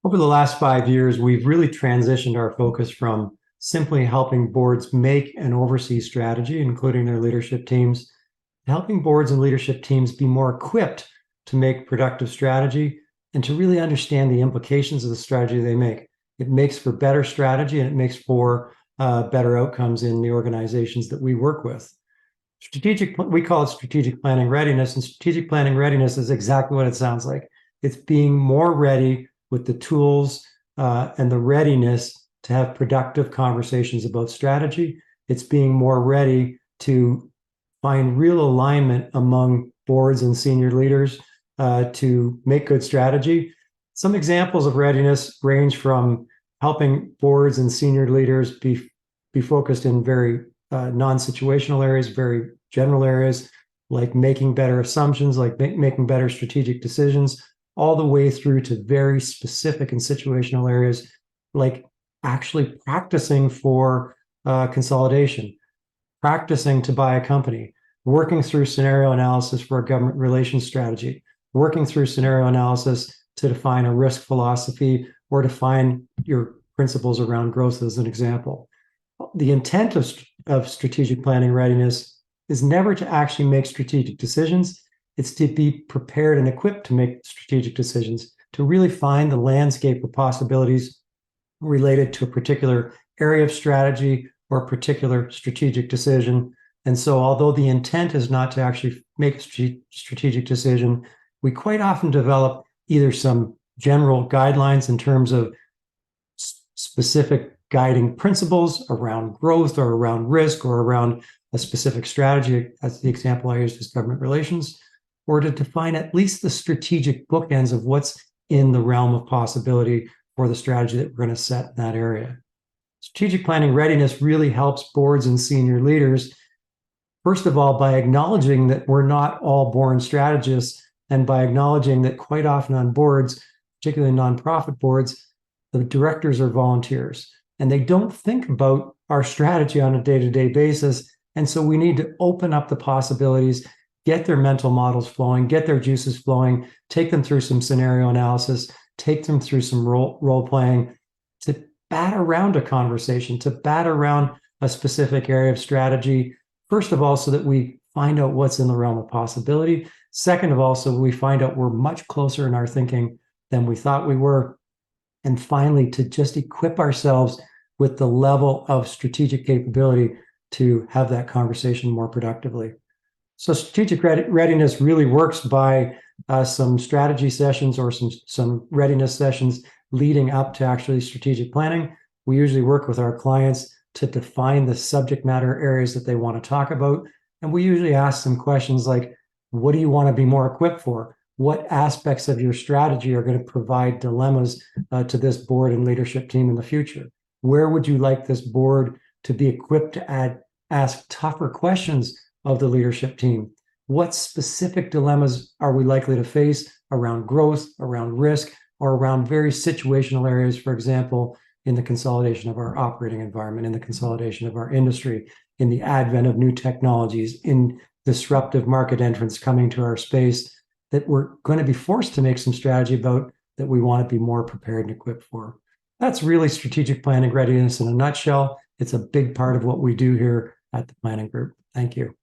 Over the last 5 years, we've really transitioned our focus from simply helping boards make and oversee strategy, including their leadership teams, to helping boards and leadership teams be more equipped to make productive strategy and to really understand the implications of the strategy they make. It makes for better strategy, and it makes for better outcomes in the organizations that we work with. We call it strategic planning readiness, and strategic planning readiness is exactly what it sounds like. It's being more ready with the tools and the readiness to have productive conversations about strategy. It's being more ready to find real alignment among boards and senior leaders to make good strategy. Some examples of readiness range from helping boards and senior leaders be focused in very non-situational areas, very general areas, like making better assumptions, like making better strategic decisions, all the way through to very specific and situational areas, like actually practicing for consolidation, practicing to buy a company, working through scenario analysis for a government relations strategy, working through scenario analysis to define a risk philosophy or define your principles around growth, as an example. The intent of strategic planning readiness is never to actually make strategic decisions. It's to be prepared and equipped to make strategic decisions, to really find the landscape of possibilities related to a particular area of strategy or a particular strategic decision. And so, although the intent is not to actually make a strategic decision, we quite often develop either some general guidelines in terms of specific guiding principles around growth or around risk or around a specific strategy, as the example I used is government relations, or to define at least the strategic bookends of what's in the realm of possibility for the strategy that we're going to set in that area. Strategic planning readiness really helps boards and senior leaders, first of all, by acknowledging that we're not all born strategists, and by acknowledging that quite often on boards, particularly nonprofit boards, the directors are volunteers, and they don't think about our strategy on a day-to-day basis. And so we need to open up the possibilities, get their mental models flowing, get their juices flowing, take them through some scenario analysis, take them through some role playing, to bat around a conversation, to bat around a specific area of strategy. First of all, so that we find out what's in the realm of possibility. Second of all, so we find out we're much closer in our thinking than we thought we were. And finally, to just equip ourselves with the level of strategic capability to have that conversation more productively. So strategic readiness really works by some strategy sessions or some readiness sessions leading up to actually strategic planning. We usually work with our clients to define the subject matter areas that they want to talk about. And we usually ask them questions like, what do you want to be more equipped for? What aspects of your strategy are going to provide dilemmas to this board and leadership team in the future? Where would you like this board to be equipped to ask tougher questions of the leadership team? What specific dilemmas are we likely to face around growth, around risk, or around very situational areas, for example, in the consolidation of our operating environment, in the consolidation of our industry, in the advent of new technologies, in disruptive market entrants coming to our space that we're going to be forced to make some strategy about, that we want to be more prepared and equipped for. That's really strategic planning readiness in a nutshell. It's a big part of what we do here at the Planning Group. Thank you.